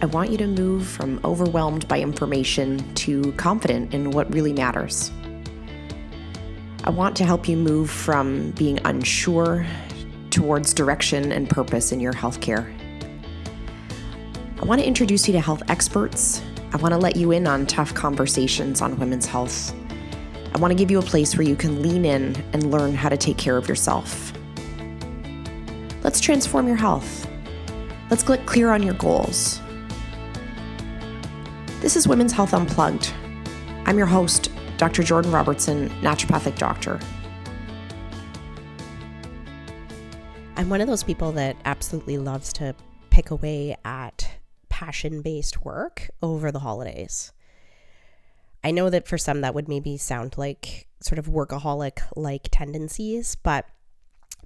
I want you to move from overwhelmed by information to confident in what really matters. I want to help you move from being unsure towards direction and purpose in your healthcare. I want to introduce you to health experts. I want to let you in on tough conversations on women's health. I want to give you a place where you can lean in and learn how to take care of yourself. Let's transform your health. Let's get clear on your goals. This is Women's Health Unplugged. I'm your host, Dr. Jordan Robertson, naturopathic doctor. I'm one of those people that absolutely loves to pick away at passion-based work over the holidays. I know that for some that would maybe sound like sort of workaholic-like tendencies, but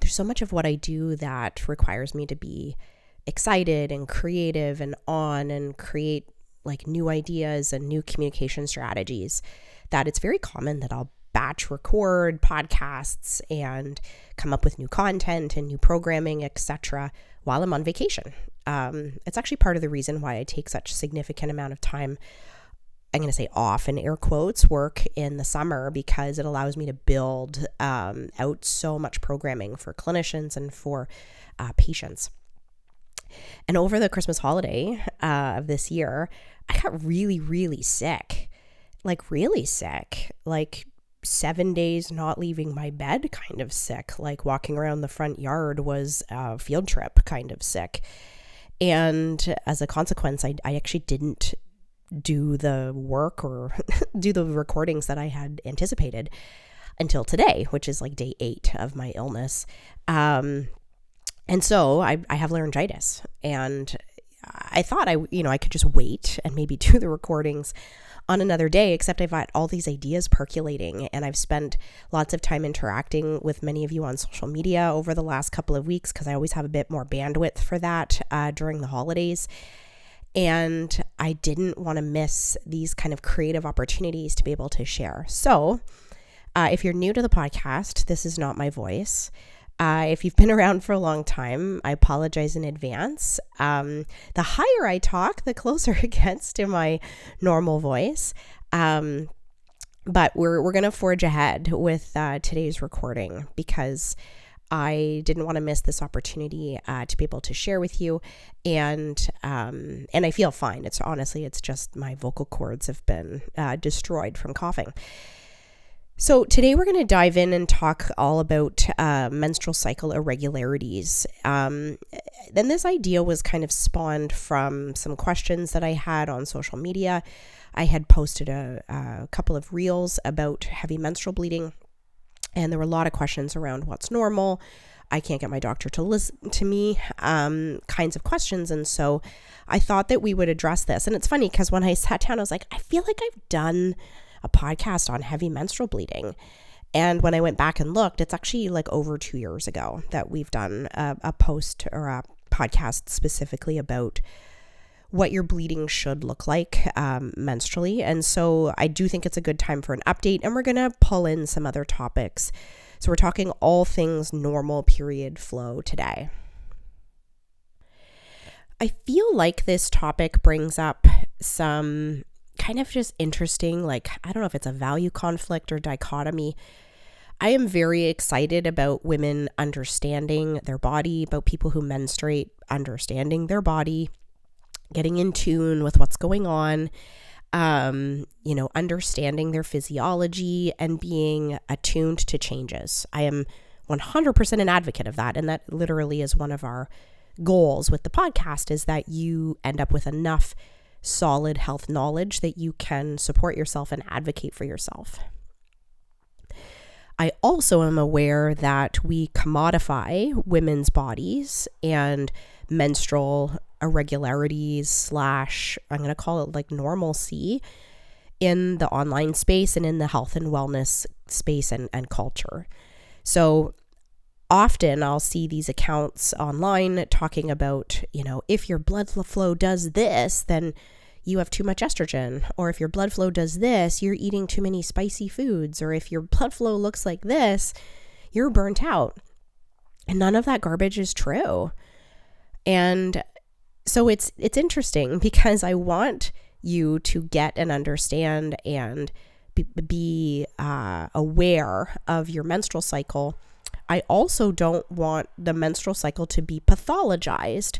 there's so much of what I do that requires me to be excited and creative and on and create like new ideas and new communication strategies that it's very common that I'll batch record podcasts and come up with new content and new programming, etc. while I'm on vacation. It's actually part of the reason why I take such significant amount of time, I'm going to say off in air quotes, work in the summer, because it allows me to build out so much programming for clinicians and for patients. And over the Christmas holiday of this year, I got really, really sick, like 7 days not leaving my bed kind of sick, like walking around the front yard was a field trip kind of sick. And as a consequence, I actually didn't do the work or do the recordings that I had anticipated until today, which is like day 8 of my illness. And so I have laryngitis, and I thought I could just wait and maybe do the recordings on another day, except I've got all these ideas percolating, and I've spent lots of time interacting with many of you on social media over the last couple of weeks, because I always have a bit more bandwidth for that during the holidays. And I didn't want to miss these kind of creative opportunities to be able to share. So if you're new to the podcast, this is not my voice. If you've been around for a long time, I apologize in advance. The higher I talk, the closer it gets to my normal voice. But we're going to forge ahead with today's recording, because I didn't want to miss this opportunity to be able to share with you, and I feel fine. It's just my vocal cords have been destroyed from coughing. So today we're going to dive in and talk all about menstrual cycle irregularities. Then this idea was kind of spawned from some questions that I had on social media. I had posted a couple of reels about heavy menstrual bleeding, and there were a lot of questions around what's normal, I can't get my doctor to listen to me, kinds of questions. And so I thought that we would address this. And it's funny because when I sat down, I was like, I feel like I've done a podcast on heavy menstrual bleeding. And when I went back and looked, it's actually like over 2 years ago that we've done a post or a podcast specifically about what your bleeding should look like menstrually. And so I do think it's a good time for an update, and we're going to pull in some other topics. So we're talking all things normal period flow today. I feel like this topic brings up some kind of just interesting, like, I don't know if it's a value conflict or dichotomy. I am very excited about women understanding their body, about people who menstruate understanding their body, getting in tune with what's going on, understanding their physiology and being attuned to changes. I am 100% an advocate of that. And that literally is one of our goals with the podcast, is that you end up with enough solid health knowledge that you can support yourself and advocate for yourself. I also am aware that we commodify women's bodies and menstrual irregularities / I'm going to call it like normalcy in the online space and in the health and wellness space and culture. So often I'll see these accounts online talking about, if your blood flow does this, then you have too much estrogen. Or if your blood flow does this, you're eating too many spicy foods. Or if your blood flow looks like this, you're burnt out. And none of that garbage is true. And So it's interesting because I want you to get and understand and be aware of your menstrual cycle. I also don't want the menstrual cycle to be pathologized,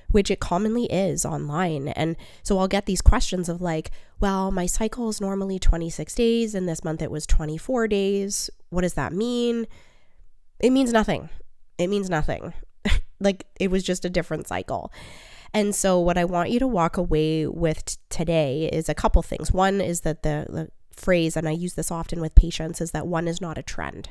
which it commonly is online. And so I'll get these questions of like, well, my cycle is normally 26 days and this month it was 24 days. What does that mean? It means nothing. It means nothing. Like it was just a different cycle. And so what I want you to walk away with today is a couple things. One is that the phrase, and I use this often with patients, is that one is not a trend.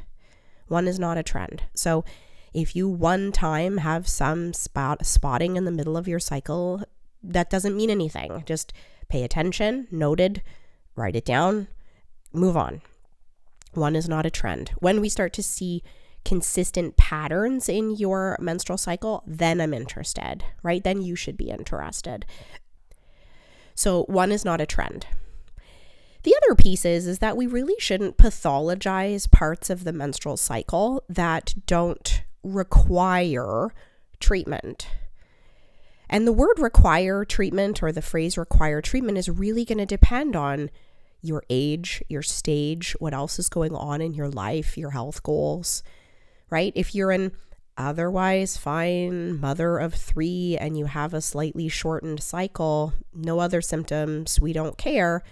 One is not a trend. So if you one time have some spotting in the middle of your cycle, that doesn't mean anything. Just pay attention, noted, write it down, move on. One is not a trend. When we start to see consistent patterns in your menstrual cycle, then I'm interested, right? Then you should be interested. So one is not a trend. The other piece is that we really shouldn't pathologize parts of the menstrual cycle that don't require treatment. And the word require treatment, or the phrase require treatment, is really going to depend on your age, your stage, what else is going on in your life, your health goals, right? If you're an otherwise fine mother of 3 and you have a slightly shortened cycle, no other symptoms, we don't care,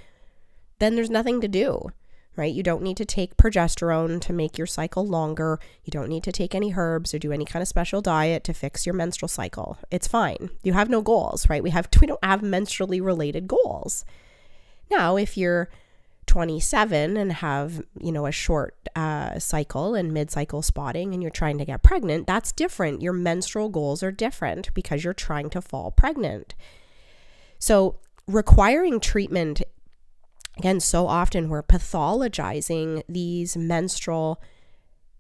then there's nothing to do, right? You don't need to take progesterone to make your cycle longer. You don't need to take any herbs or do any kind of special diet to fix your menstrual cycle. It's fine. You have no goals, right? We don't have menstrually related goals. Now, if you're 27 and have, a short cycle and mid-cycle spotting and you're trying to get pregnant, that's different. Your menstrual goals are different because you're trying to fall pregnant. So requiring treatment, again, so often we're pathologizing these menstrual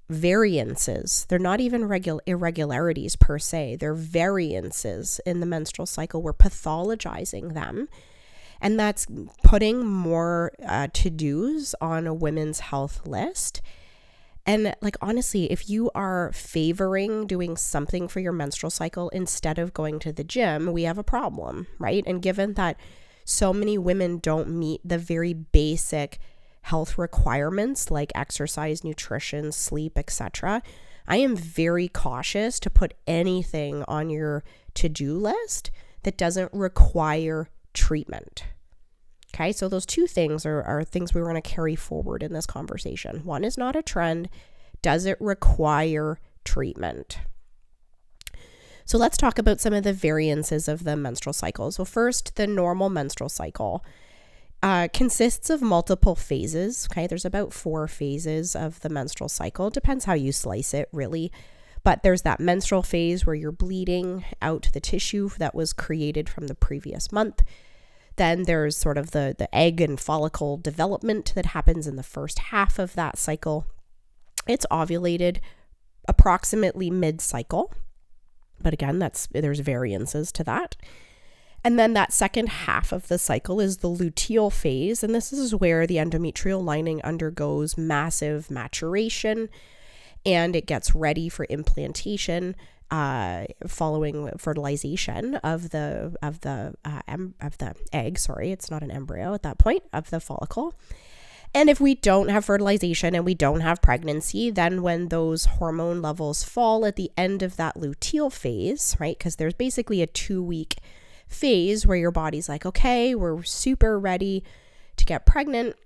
variances. They're not even irregularities per se. They're variances in the menstrual cycle. We're pathologizing them. And that's putting more to-dos on a women's health list. And honestly, if you are favoring doing something for your menstrual cycle instead of going to the gym, we have a problem, right? And given that so many women don't meet the very basic health requirements like exercise, nutrition, sleep, etc., I am very cautious to put anything on your to-do list that doesn't require treatment. Okay, so those two things are things we want to carry forward in this conversation. One is not a trend. Does it require treatment? So let's talk about some of the variances of the menstrual cycle. So first, the normal menstrual cycle consists of multiple phases. Okay, there's about 4 phases of the menstrual cycle. Depends how you slice it, really. But there's that menstrual phase where you're bleeding out the tissue that was created from the previous month. Then there's sort of the egg and follicle development that happens in the first half of that cycle. It's ovulated approximately mid-cycle. But again, there's variances to that. And then that second half of the cycle is the luteal phase. And this is where the endometrial lining undergoes massive maturation and it gets ready for implantation following fertilization of the egg. Sorry, it's not an embryo at that point, of the follicle. And if we don't have fertilization and we don't have pregnancy, then when those hormone levels fall at the end of that luteal phase, right? Because there's basically a 2-week phase where your body's like, okay, we're super ready to get pregnant.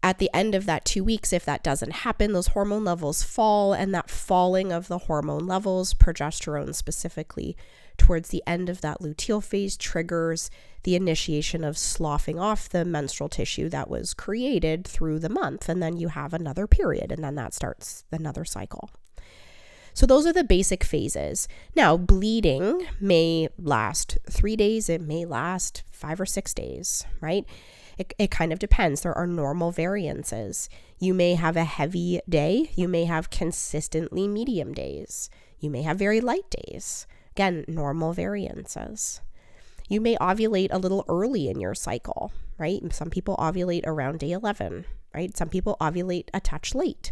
At the end of that 2 weeks, if that doesn't happen, those hormone levels fall, and that falling of the hormone levels, progesterone specifically, towards the end of that luteal phase triggers the initiation of sloughing off the menstrual tissue that was created through the month. And then you have another period, and then that starts another cycle. So those are the basic phases. Now, bleeding may last 3 days. It may last 5 or 6 days, right? It kind of depends. There are normal variances. You may have a heavy day. You may have consistently medium days. You may have very light days. Again, normal variances. You may ovulate a little early in your cycle, right? Some people ovulate around day 11, right? Some people ovulate a touch late.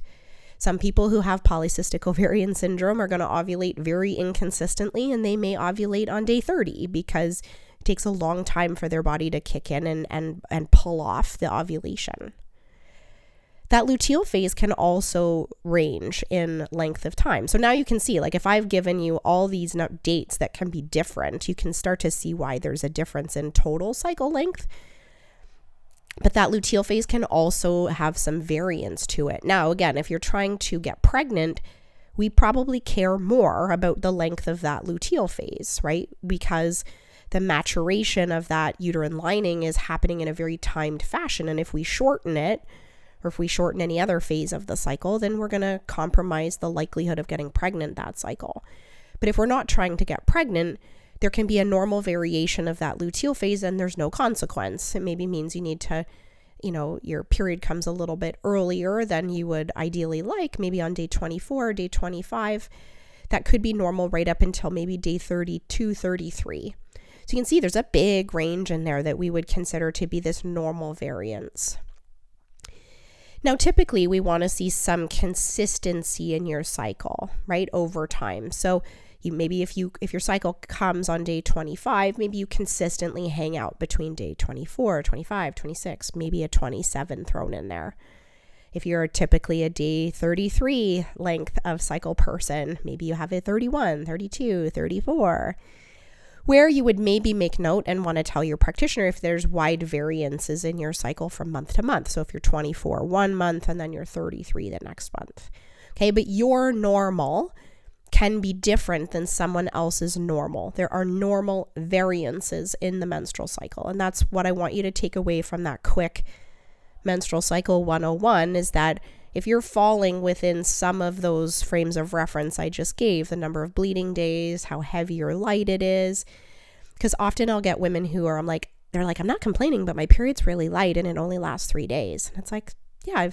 Some people who have polycystic ovarian syndrome are going to ovulate very inconsistently, and they may ovulate on day 30 because it takes a long time for their body to kick in and pull off the ovulation. That luteal phase can also range in length of time. So now you can see, like if I've given you all these dates that can be different, you can start to see why there's a difference in total cycle length. But that luteal phase can also have some variance to it. Now, again, if you're trying to get pregnant, we probably care more about the length of that luteal phase, right? Because the maturation of that uterine lining is happening in a very timed fashion. And if we shorten it, or if we shorten any other phase of the cycle, then we're going to compromise the likelihood of getting pregnant that cycle. But if we're not trying to get pregnant, there can be a normal variation of that luteal phase and there's no consequence. It maybe means you need to, your period comes a little bit earlier than you would ideally like, maybe on day 24, day 25. That could be normal right up until maybe day 32, 33. So you can see there's a big range in there that we would consider to be this normal variance. Now, typically, we want to see some consistency in your cycle, right, over time. So maybe if your cycle comes on day 25, maybe you consistently hang out between day 24, 25, 26, maybe a 27 thrown in there. If you're typically a day 33 length of cycle person, maybe you have a 31, 32, 34. Where you would maybe make note and want to tell your practitioner if there's wide variances in your cycle from month to month. So if you're 24 one month and then you're 33 the next month. Okay, but your normal can be different than someone else's normal. There are normal variances in the menstrual cycle. And that's what I want you to take away from that quick menstrual cycle 101 is that if you're falling within some of those frames of reference I just gave, the number of bleeding days, how heavy or light it is, because often I'll get women who are, they're like, I'm not complaining, but my period's really light and it only lasts 3 days. And it's like, yeah,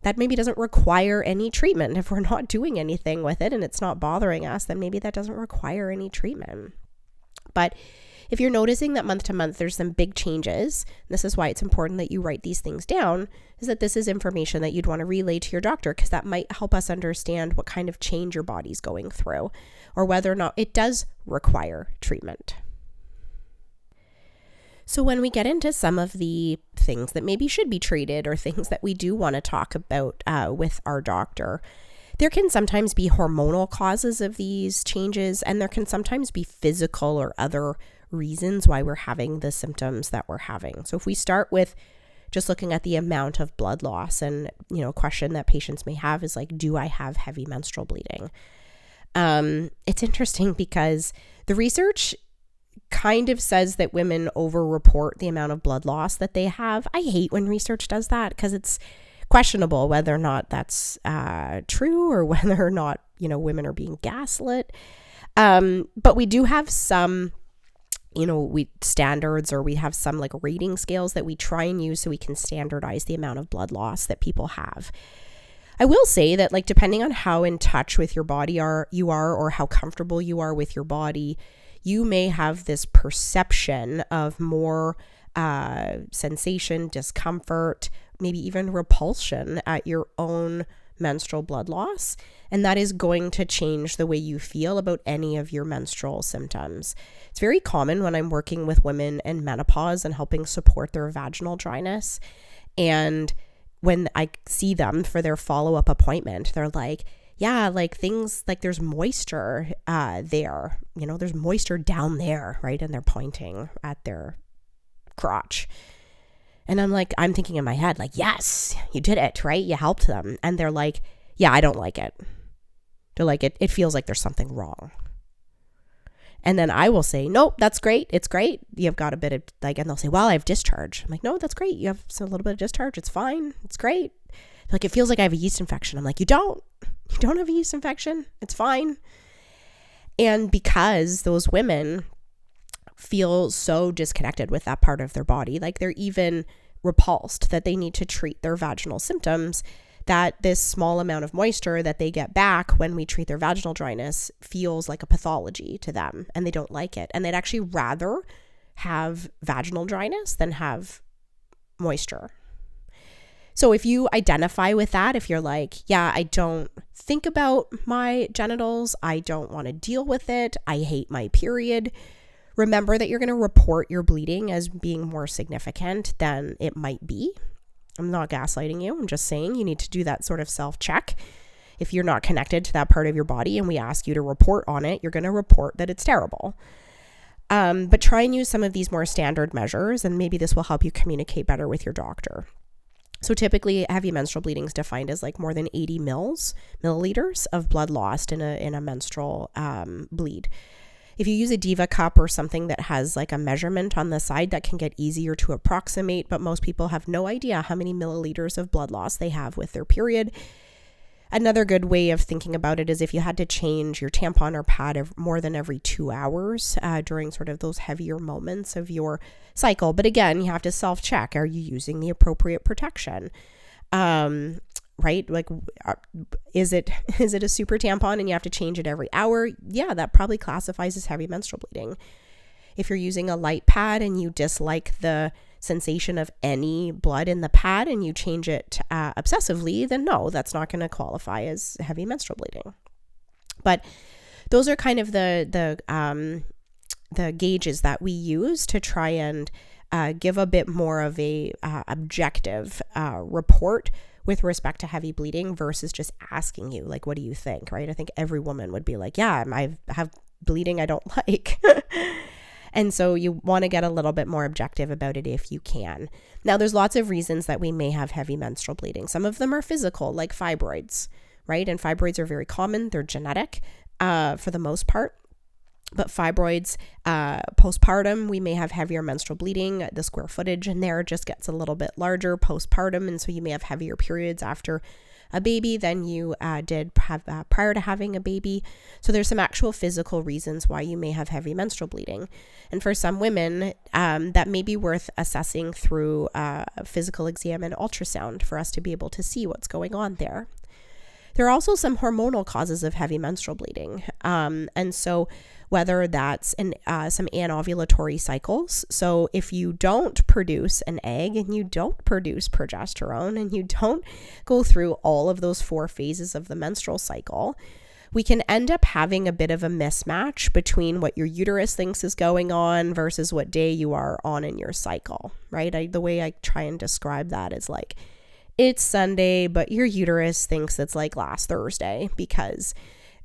that maybe doesn't require any treatment. If we're not doing anything with it and it's not bothering us, then maybe that doesn't require any treatment. But if you're noticing that month to month, there's some big changes, this is why it's important that you write these things down, is that this is information that you'd want to relay to your doctor because that might help us understand what kind of change your body's going through or whether or not it does require treatment. So when we get into some of the things that maybe should be treated or things that we do want to talk about with our doctor, there can sometimes be hormonal causes of these changes, and there can sometimes be physical or other reasons why we're having the symptoms that we're having. So if we start with just looking at the amount of blood loss, and a question that patients may have is like, do I have heavy menstrual bleeding? It's interesting because the research kind of says that women over-report the amount of blood loss that they have. I hate when research does that because it's questionable whether or not that's true or whether or not, women are being gaslit. But we do have some, standards, or we have some rating scales that we try and use so we can standardize the amount of blood loss that people have. I will say that depending on how in touch with your body you are or how comfortable you are with your body, you may have this perception of more sensation, discomfort, maybe even repulsion at your own menstrual blood loss. And that is going to change the way you feel about any of your menstrual symptoms. It's very common when I'm working with women in menopause and helping support their vaginal dryness. And when I see them for their follow-up appointment, they're like, yeah, things there's moisture there, there's moisture down there, right? And they're pointing at their crotch. And I'm thinking in my head, yes, you did it, right? You helped them. And they're like, yeah, I don't like it. They're like, it feels like there's something wrong. And then I will say, nope, that's great. It's great. You've got a bit of and they'll say, well, I have discharge. I'm like, no, that's great. You have a little bit of discharge. It's fine. It's great. They're like, it feels like I have a yeast infection. I'm like, you don't have a yeast infection. It's fine. And because those women feel so disconnected with that part of their body, they're even repulsed that they need to treat their vaginal symptoms, that this small amount of moisture that they get back when we treat their vaginal dryness feels like a pathology to them, and they don't like it. And they'd actually rather have vaginal dryness than have moisture. So if you identify with that, if you're like, yeah, I don't think about my genitals, I don't want to deal with it, I hate my period, remember that you're going to report your bleeding as being more significant than it might be. I'm not gaslighting you. I'm just saying you need to do that sort of self-check. If you're not connected to that part of your body and we ask you to report on it, you're going to report that it's terrible. But try and use some of these more standard measures, and maybe this will help you communicate better with your doctor. So typically heavy menstrual bleeding is defined as like more than 80 milliliters of blood lost in a menstrual bleed. If you use a Diva cup or something that has like a measurement on the side, that can get easier to approximate, but most people have no idea how many milliliters of blood loss they have with their period. Another good way of thinking about it is if you had to change your tampon or pad more than every 2 hours during sort of those heavier moments of your cycle. But again, you have to self-check. Are you using the appropriate protection? Right? Like, is it a super tampon and you have to change it every hour? Yeah, that probably classifies as heavy menstrual bleeding. If you're using a light pad and you dislike the sensation of any blood in the pad and you change it obsessively, then no, that's not going to qualify as heavy menstrual bleeding. But those are kind of the gauges that we use to try and give a bit more of a objective report with respect to heavy bleeding versus just asking you, like, what do you think, right? I think every woman would be like, yeah, I have bleeding I don't like. And so you want to get a little bit more objective about it if you can. Now, there's lots of reasons that we may have heavy menstrual bleeding. Some of them are physical, like fibroids, right? And fibroids are very common. They're genetic for the most part. But fibroids, postpartum, we may have heavier menstrual bleeding. The square footage in there just gets a little bit larger postpartum. And so you may have heavier periods after a baby than you did have prior to having a baby. So there's some actual physical reasons why you may have heavy menstrual bleeding. And for some women, that may be worth assessing through a physical exam and ultrasound for us to be able to see what's going on there. There are also some hormonal causes of heavy menstrual bleeding. And so whether that's some anovulatory cycles. So if you don't produce an egg and you don't produce progesterone and you don't go through all of those 4 phases of the menstrual cycle, we can end up having a bit of a mismatch between what your uterus thinks is going on versus what day you are on in your cycle, right? The way I try and describe that is like, it's Sunday, but your uterus thinks it's like last Thursday because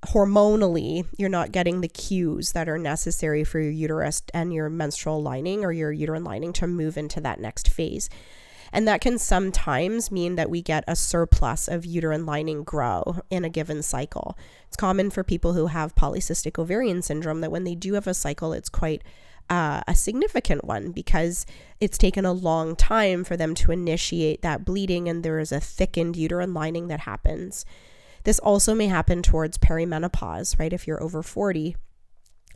hormonally, you're not getting the cues that are necessary for your uterus and your menstrual lining or your uterine lining to move into that next phase. And that can sometimes mean that we get a surplus of uterine lining grow in a given cycle. It's common for people who have polycystic ovarian syndrome that when they do have a cycle, it's quite a significant one because it's taken a long time for them to initiate that bleeding and there is a thickened uterine lining that happens. This also may happen towards perimenopause, right? If you're over 40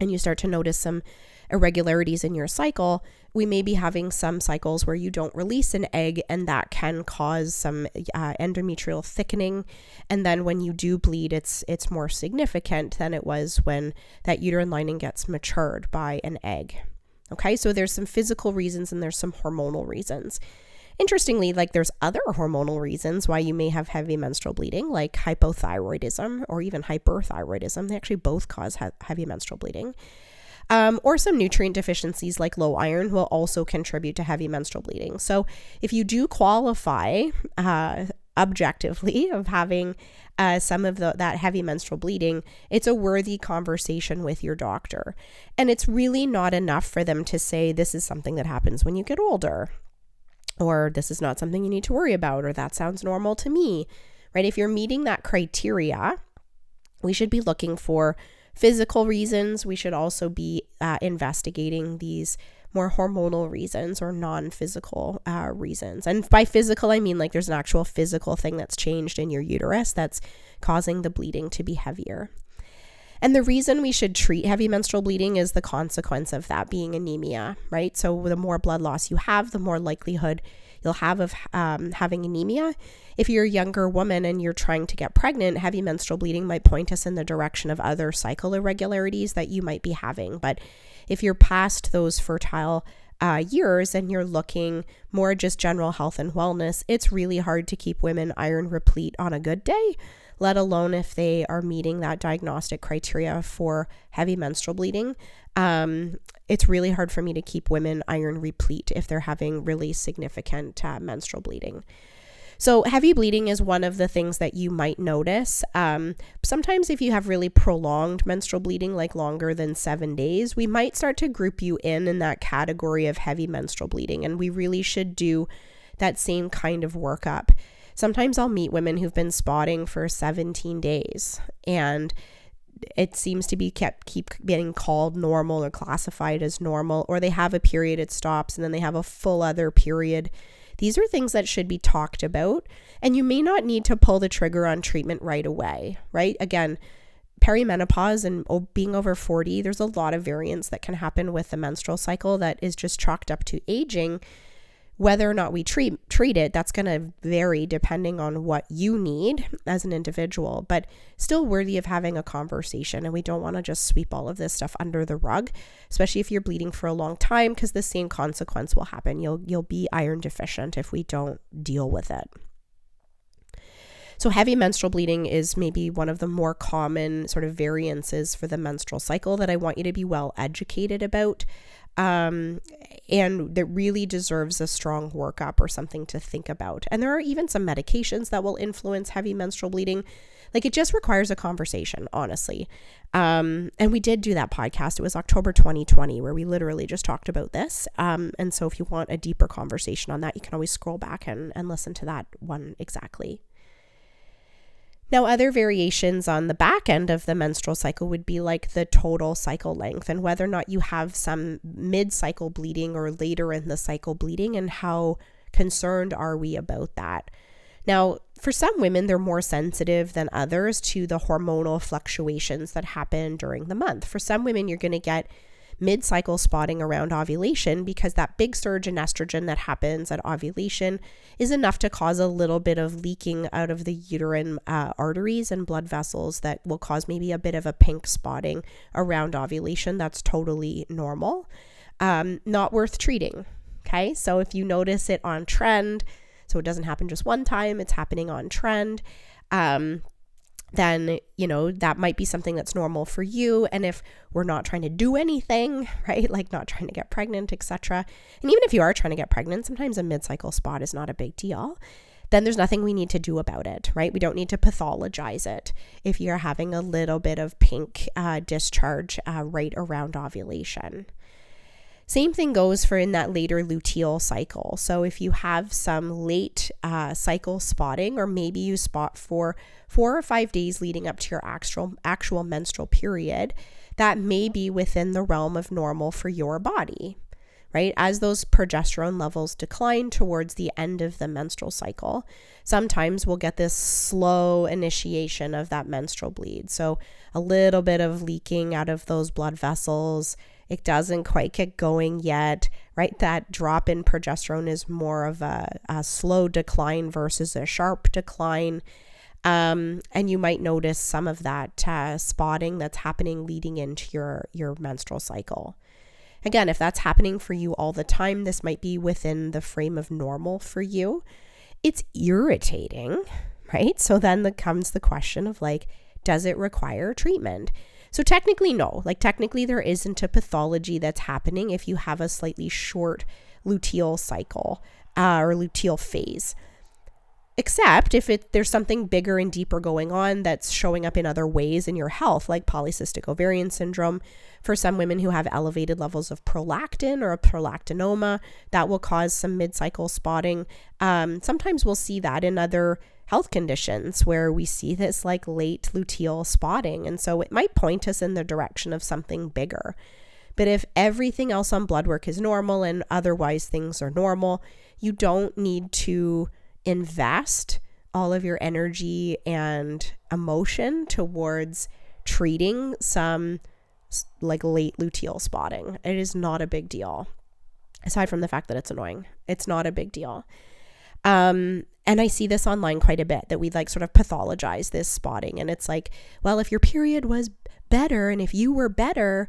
and you start to notice some irregularities in your cycle, we may be having some cycles where you don't release an egg and that can cause some endometrial thickening. And then when you do bleed, it's more significant than it was when that uterine lining gets matured by an egg. Okay, so there's some physical reasons and there's some hormonal reasons. Interestingly, like there's other hormonal reasons why you may have heavy menstrual bleeding, like hypothyroidism or even hyperthyroidism. They actually both cause heavy menstrual bleeding. Or some nutrient deficiencies like low iron will also contribute to heavy menstrual bleeding. So if you do qualify objectively of having some of that heavy menstrual bleeding, it's a worthy conversation with your doctor. And it's really not enough for them to say this is something that happens when you get older, or this is not something you need to worry about, or that sounds normal to me, right? If you're meeting that criteria, we should be looking for physical reasons. We should also be investigating these more hormonal reasons or non-physical reasons. And by physical, I mean like there's an actual physical thing that's changed in your uterus that's causing the bleeding to be heavier. And the reason we should treat heavy menstrual bleeding is the consequence of that being anemia, right? So the more blood loss you have, the more likelihood you'll have of having anemia. If you're a younger woman and you're trying to get pregnant, heavy menstrual bleeding might point us in the direction of other cycle irregularities that you might be having. But if you're past those fertile years and you're looking more just general health and wellness, it's really hard to keep women iron replete on a good day, let alone if they are meeting that diagnostic criteria for heavy menstrual bleeding. It's really hard for me to keep women iron replete if they're having really significant menstrual bleeding. So heavy bleeding is one of the things that you might notice. Sometimes if you have really prolonged menstrual bleeding, like longer than 7 days, we might start to group you in that category of heavy menstrual bleeding. And we really should do that same kind of workup. Sometimes I'll meet women who've been spotting for 17 days and it seems to be keep getting called normal or classified as normal, or they have a period, it stops, and then they have a full other period. These are things that should be talked about, and you may not need to pull the trigger on treatment right away, right? Again, perimenopause and being over 40, there's a lot of variance that can happen with the menstrual cycle that is just chalked up to aging. Whether or not we treat it, that's going to vary depending on what you need as an individual, but still worthy of having a conversation. And we don't want to just sweep all of this stuff under the rug, especially if you're bleeding for a long time, because the same consequence will happen. You'll be iron deficient if we don't deal with it. So heavy menstrual bleeding is maybe one of the more common sort of variances for the menstrual cycle that I want you to be well educated about. And that really deserves a strong workup or something to think about. And there are even some medications that will influence heavy menstrual bleeding. Like, it just requires a conversation, honestly. And we did do that podcast. It was October 2020, where we literally just talked about this. And so if you want a deeper conversation on that, you can always scroll back and listen to that one exactly. Now, other variations on the back end of the menstrual cycle would be like the total cycle length and whether or not you have some mid-cycle bleeding or later in the cycle bleeding, and how concerned are we about that. Now, for some women, they're more sensitive than others to the hormonal fluctuations that happen during the month. For some women, you're going to get mid-cycle spotting around ovulation because that big surge in estrogen that happens at ovulation is enough to cause a little bit of leaking out of the uterine arteries and blood vessels that will cause maybe a bit of a pink spotting around ovulation. That's totally normal. Not worth treating. Okay, so if you notice it on trend, so it doesn't happen just one time, it's happening on trend, then, that might be something that's normal for you. And if we're not trying to do anything, right, like not trying to get pregnant, etc., and even if you are trying to get pregnant, sometimes a mid-cycle spot is not a big deal, then there's nothing we need to do about it, right? We don't need to pathologize it if you're having a little bit of pink discharge right around ovulation. Same thing goes for in that later luteal cycle. So if you have some late cycle spotting, or maybe you spot for 4 or 5 days leading up to your actual menstrual period, that may be within the realm of normal for your body, right? As those progesterone levels decline towards the end of the menstrual cycle, sometimes we'll get this slow initiation of that menstrual bleed. So a little bit of leaking out of those blood vessels. It doesn't quite get going yet, right? That drop in progesterone is more of a slow decline versus a sharp decline. And you might notice some of that spotting that's happening leading into your menstrual cycle. Again, if that's happening for you all the time, this might be within the frame of normal for you. It's irritating, right? So then comes the question of does it require treatment? So technically, no. Technically, there isn't a pathology that's happening if you have a slightly short luteal cycle or luteal phase. Except if there's something bigger and deeper going on that's showing up in other ways in your health, like polycystic ovarian syndrome. For some women who have elevated levels of prolactin or a prolactinoma, that will cause some mid-cycle spotting. Sometimes we'll see that in other health conditions where we see this late luteal spotting. And so it might point us in the direction of something bigger. But if everything else on blood work is normal and otherwise things are normal, you don't need to invest all of your energy and emotion towards treating some late luteal spotting. It is not a big deal. Aside from the fact that it's annoying, it's not a big deal. And I see this online quite a bit, that we sort of pathologize this spotting. And it's well, if your period was better and if you were better,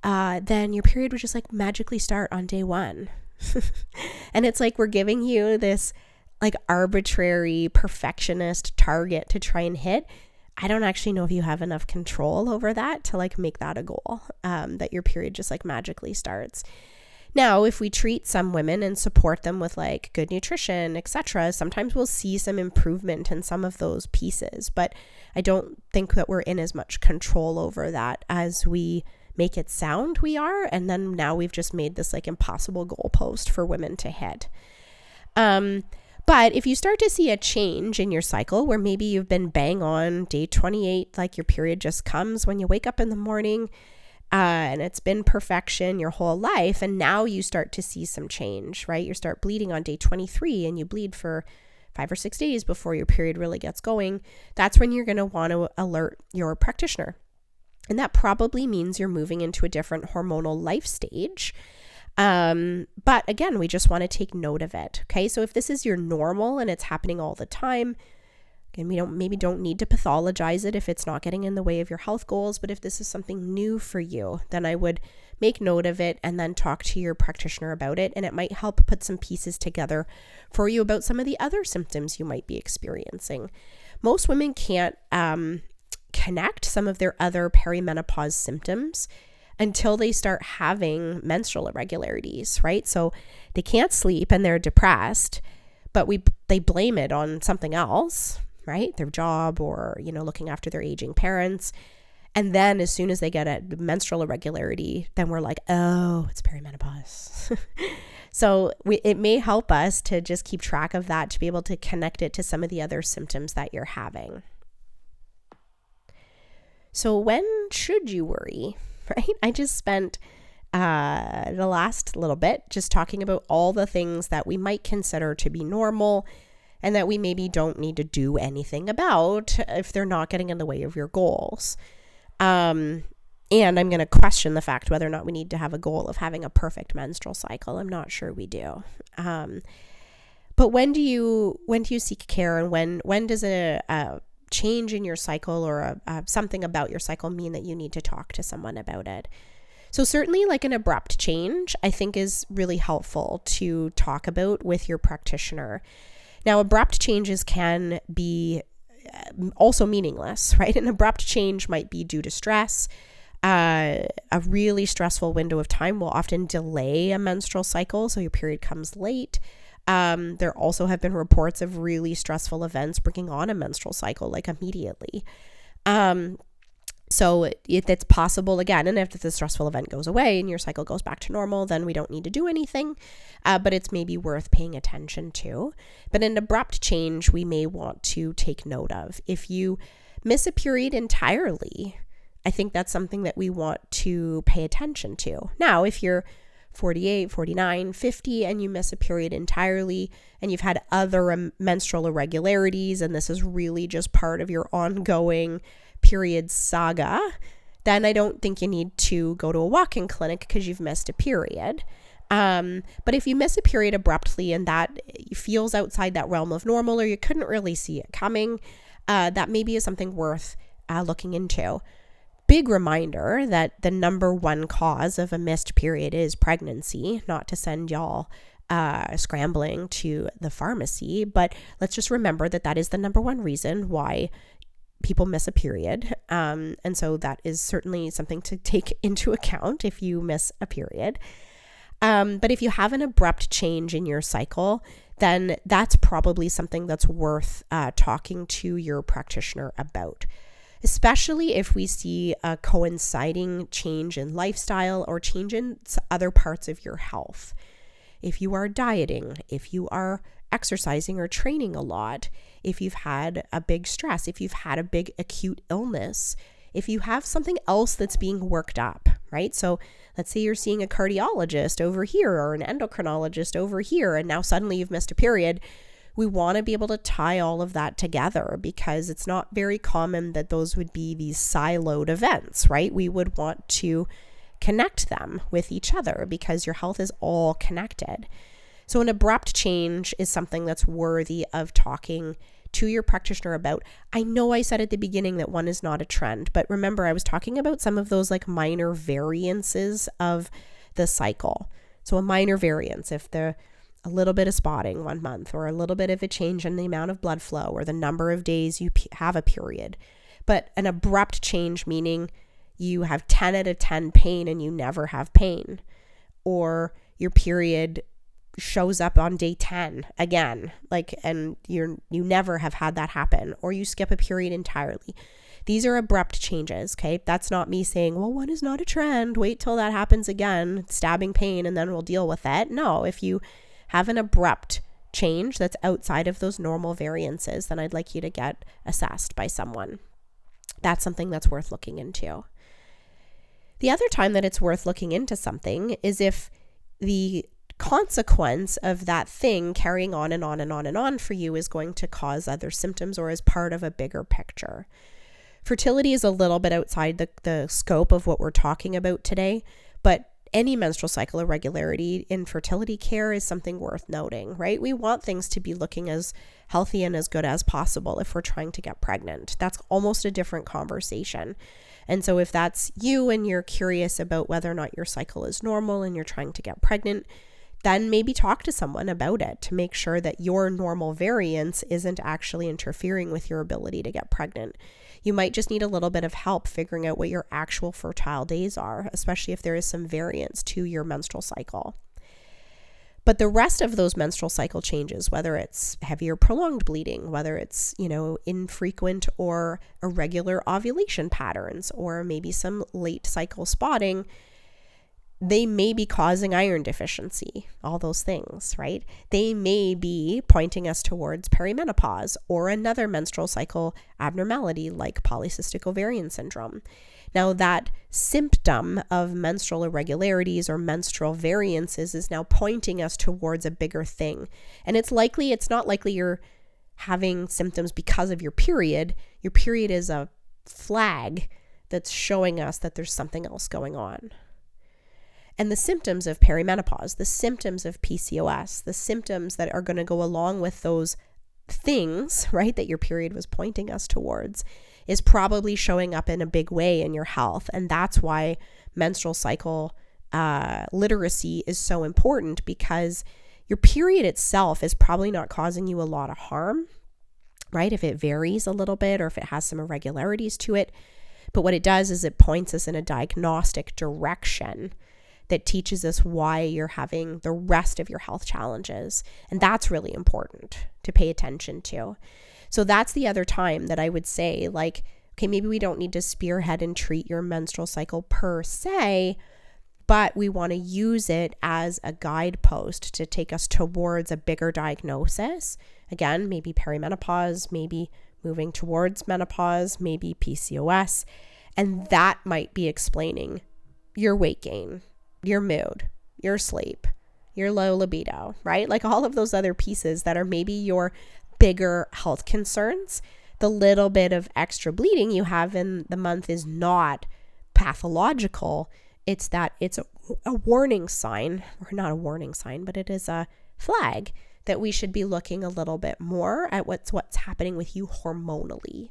then your period would just like magically start on day 1. And it's like we're giving you this like arbitrary perfectionist target to try and hit. I don't actually know if you have enough control over that to like make that a goal, that your period just like magically starts. Now, if we treat some women and support them with like good nutrition, etc., sometimes we'll see some improvement in some of those pieces, but I don't think that we're in as much control over that as we make it sound we are. And then now we've just made this like impossible goalpost for women to hit. But if you start to see a change in your cycle where maybe you've been bang on day 28, like your period just comes when you wake up in the morning, and it's been perfection your whole life, and now you start to see some change, right? You start bleeding on day 23 and you bleed for 5 or 6 days before your period really gets going. That's when you're going to want to alert your practitioner. And that probably means you're moving into a different hormonal life stage. But again, we just want to take note of it. Okay. So if this is your normal and it's happening all the time, and we don't need to pathologize it if it's not getting in the way of your health goals. But if this is something new for you, then I would make note of it and then talk to your practitioner about it. And it might help put some pieces together for you about some of the other symptoms you might be experiencing. Most women can't connect some of their other perimenopause symptoms until they start having menstrual irregularities, right? So they can't sleep and they're depressed, but they blame it on something else, right? Their job or, looking after their aging parents. And then as soon as they get a menstrual irregularity, then we're like, oh, it's perimenopause. So it may help us to just keep track of that, to be able to connect it to some of the other symptoms that you're having. So when should you worry, right? I just spent the last little bit just talking about all the things that we might consider to be normal and that we maybe don't need to do anything about if they're not getting in the way of your goals. And I'm going to question the fact whether or not we need to have a goal of having a perfect menstrual cycle. I'm not sure we do. But when do you seek care, and when does a change in your cycle or something about your cycle mean that you need to talk to someone about it? So certainly like an abrupt change, I think is really helpful to talk about with your practitioner. Now, abrupt changes can be also meaningless, right? An abrupt change might be due to stress. A really stressful window of time will often delay a menstrual cycle, so your period comes late. There also have been reports of really stressful events bringing on a menstrual cycle, like immediately. So if it's possible, again, and if the stressful event goes away and your cycle goes back to normal, then we don't need to do anything, but it's maybe worth paying attention to. But an abrupt change we may want to take note of. If you miss a period entirely, I think that's something that we want to pay attention to. Now, if you're 48, 49, 50, and you miss a period entirely, and you've had other menstrual irregularities, and this is really just part of your ongoing period saga, then I don't think you need to go to a walk-in clinic because you've missed a period. But if you miss a period abruptly and that feels outside that realm of normal, or you couldn't really see it coming, that maybe is something worth looking into. Big reminder that the number one cause of a missed period is pregnancy, not to send y'all scrambling to the pharmacy, but let's just remember that is the number one reason why people miss a period. And so that is certainly something to take into account if you miss a period. But if you have an abrupt change in your cycle, then that's probably something that's worth talking to your practitioner about, especially if we see a coinciding change in lifestyle or change in other parts of your health. If you are dieting, if you are exercising or training a lot, if you've had a big stress, if you've had a big acute illness, if you have something else that's being worked up, right? So let's say you're seeing a cardiologist over here or an endocrinologist over here, and now suddenly you've missed a period. We want to be able to tie all of that together because it's not very common that those would be these siloed events, right? We would want to connect them with each other because your health is all connected. So an abrupt change is something that's worthy of talking to your practitioner about. I know I said at the beginning that one is not a trend, but remember I was talking about some of those like minor variances of the cycle. So a minor variance, if a little bit of spotting 1 month, or a little bit of a change in the amount of blood flow or the number of days you have a period, but an abrupt change, meaning you have 10 out of 10 pain and you never have pain, or your period shows up on day 10 again, and you never have had that happen, or you skip a period entirely. These are abrupt changes, okay? That's not me saying, well, one is not a trend, wait till that happens again, stabbing pain, and then we'll deal with it. No, if you have an abrupt change that's outside of those normal variances, then I'd like you to get assessed by someone. That's something that's worth looking into. The other time that it's worth looking into something is if the consequence of that thing carrying on and on and on and on for you is going to cause other symptoms or is part of a bigger picture. Fertility is a little bit outside the scope of what we're talking about today, but any menstrual cycle irregularity in fertility care is something worth noting, right? We want things to be looking as healthy and as good as possible if we're trying to get pregnant. That's almost a different conversation. And so if that's you and you're curious about whether or not your cycle is normal and you're trying to get pregnant, then maybe talk to someone about it to make sure that your normal variance isn't actually interfering with your ability to get pregnant. You might just need a little bit of help figuring out what your actual fertile days are, especially if there is some variance to your menstrual cycle. But the rest of those menstrual cycle changes, whether it's heavy or prolonged bleeding, whether it's, infrequent or irregular ovulation patterns, or maybe some late cycle spotting, they may be causing iron deficiency, all those things, right? They may be pointing us towards perimenopause or another menstrual cycle abnormality like polycystic ovarian syndrome. Now, that symptom of menstrual irregularities or menstrual variances is now pointing us towards a bigger thing. And it's not likely you're having symptoms because of your period. Your period is a flag that's showing us that there's something else going on. And the symptoms of perimenopause, the symptoms of PCOS, the symptoms that are going to go along with those things, right, that your period was pointing us towards, is probably showing up in a big way in your health. And that's why menstrual cycle literacy is so important, because your period itself is probably not causing you a lot of harm, right? If it varies a little bit or if it has some irregularities to it. But what it does is it points us in a diagnostic direction that teaches us why you're having the rest of your health challenges. And that's really important to pay attention to. So that's the other time that I would say, okay, maybe we don't need to spearhead and treat your menstrual cycle per se, but we want to use it as a guidepost to take us towards a bigger diagnosis. Again, maybe perimenopause, maybe moving towards menopause, maybe PCOS. And that might be explaining your weight gain, your mood, your sleep, your low libido, right? Like all of those other pieces that are maybe your bigger health concerns. The little bit of extra bleeding you have in the month is not pathological. It's that it's a warning sign, or not a warning sign, but it is a flag that we should be looking a little bit more at what's happening with you hormonally.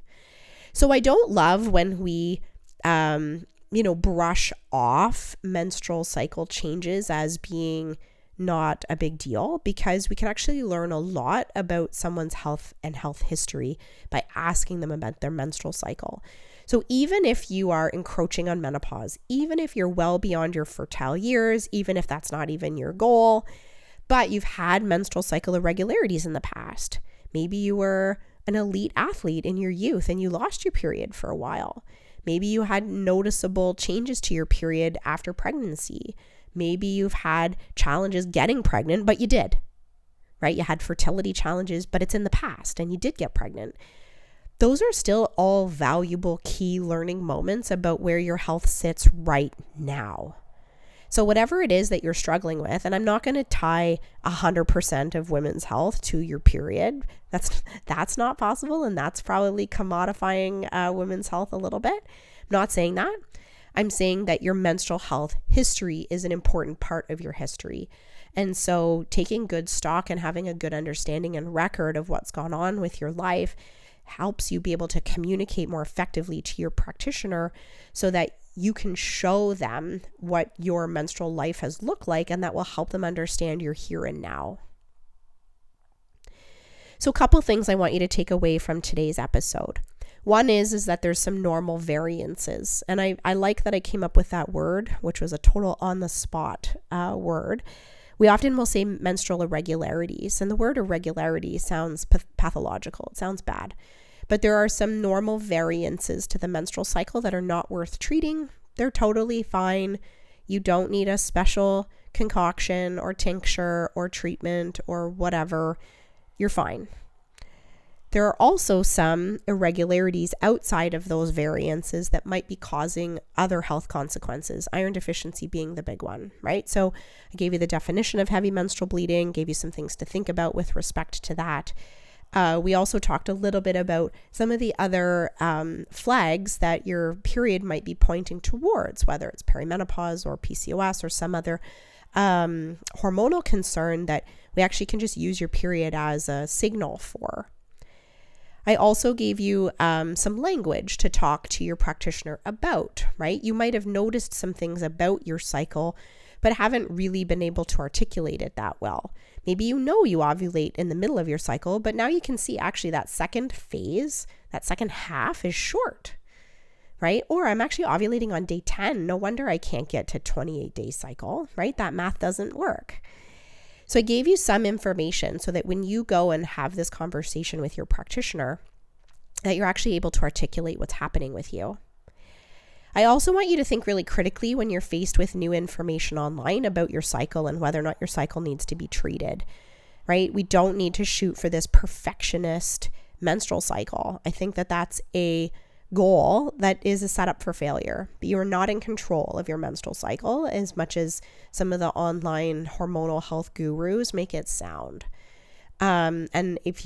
So I don't love when we brush off menstrual cycle changes as being not a big deal, because we can actually learn a lot about someone's health and health history by asking them about their menstrual cycle. So even if you are encroaching on menopause, even if you're well beyond your fertile years, even if that's not even your goal, but you've had menstrual cycle irregularities in the past, maybe you were an elite athlete in your youth and you lost your period for a while. Maybe you had noticeable changes to your period after pregnancy. Maybe you've had challenges getting pregnant, but you did, right? You had fertility challenges, but it's in the past and you did get pregnant. Those are still all valuable key learning moments about where your health sits right now. So whatever it is that you're struggling with, and I'm not going to tie 100% of women's health to your period. That's not possible, and that's probably commodifying women's health a little bit. I'm not saying that. I'm saying that your menstrual health history is an important part of your history. And so taking good stock and having a good understanding and record of what's gone on with your life helps you be able to communicate more effectively to your practitioner so that you can show them what your menstrual life has looked like, and that will help them understand your here and now. So a couple things I want you to take away from today's episode. One is that there's some normal variances. And I like that I came up with that word, which was a total on the spot word. We often will say menstrual irregularities, and the word irregularity sounds pathological. It sounds bad. But there are some normal variances to the menstrual cycle that are not worth treating. They're totally fine. You don't need a special concoction or tincture or treatment or whatever. You're fine. There are also some irregularities outside of those variances that might be causing other health consequences, iron deficiency being the big one, right? So I gave you the definition of heavy menstrual bleeding, gave you some things to think about with respect to that. We also talked a little bit about some of the other flags that your period might be pointing towards, whether it's perimenopause or PCOS or some other hormonal concern that we actually can just use your period as a signal for. I also gave you some language to talk to your practitioner about, right? You might have noticed some things about your cycle, but haven't really been able to articulate it that well. Maybe you ovulate in the middle of your cycle, but now you can see actually that second phase, that second half is short, right? Or I'm actually ovulating on day 10. No wonder I can't get to 28-day cycle, right? That math doesn't work. So I gave you some information so that when you go and have this conversation with your practitioner, that you're actually able to articulate what's happening with you. I also want you to think really critically when you're faced with new information online about your cycle and whether or not your cycle needs to be treated, right? We don't need to shoot for this perfectionist menstrual cycle. I think that that's a goal that is a setup for failure. But you're not in control of your menstrual cycle as much as some of the online hormonal health gurus make it sound. And if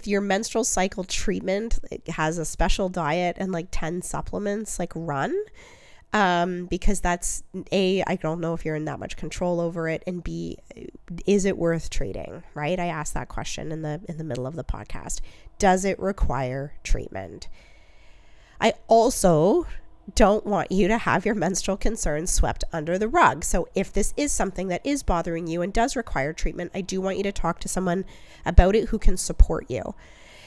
your menstrual cycle treatment has a special diet and like 10 supplements, like run, because that's A, I don't know if you're in that much control over it, and B, is it worth treating, right? I asked that question in the middle of the podcast. Does it require treatment? I also don't want you to have your menstrual concerns swept under the rug. So if this is something that is bothering you and does require treatment, I do want you to talk to someone about it who can support you.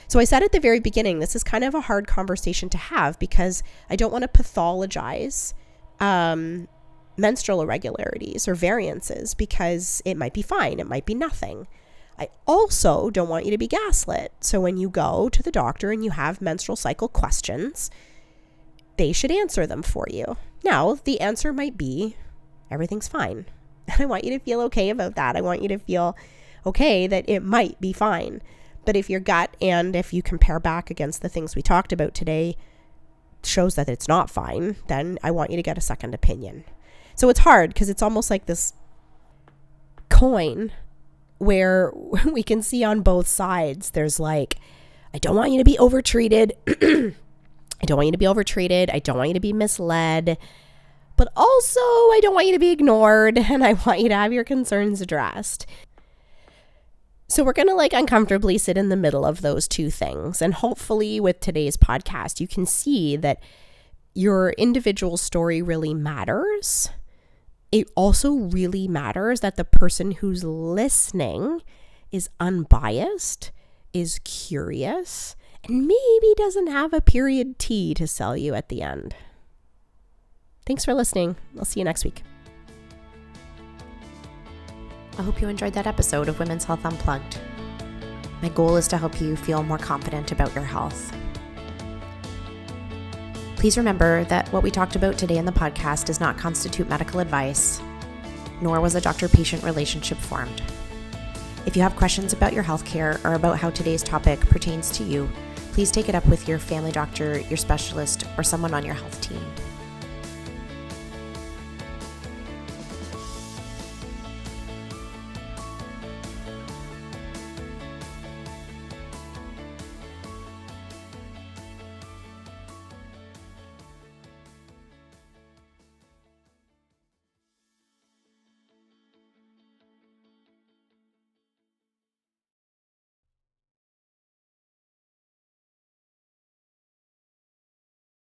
So I said at the very beginning, this is kind of a hard conversation to have because I don't want to pathologize menstrual irregularities or variances because it might be fine, it might be nothing. I also don't want you to be gaslit. So when you go to the doctor and you have menstrual cycle questions, they should answer them for you. Now, the answer might be everything's fine. And I want you to feel okay about that. I want you to feel okay that it might be fine. But if your gut and if you compare back against the things we talked about today shows that it's not fine, then I want you to get a second opinion. So it's hard because it's almost like this coin where we can see on both sides. There's like, I don't want you to be overtreated. I don't want you to be overtreated. I don't want you to be misled. But also, I don't want you to be ignored. And I want you to have your concerns addressed. So we're going to like uncomfortably sit in the middle of those two things. And hopefully with today's podcast, you can see that your individual story really matters. It also really matters that the person who's listening is unbiased, is curious, and maybe doesn't have a period T to sell you at the end. Thanks for listening. I'll see you next week. I hope you enjoyed that episode of Women's Health Unplugged. My goal is to help you feel more confident about your health. Please remember that what we talked about today in the podcast does not constitute medical advice, nor was a doctor-patient relationship formed. If you have questions about your healthcare or about how today's topic pertains to you, please take it up with your family doctor, your specialist, or someone on your health team.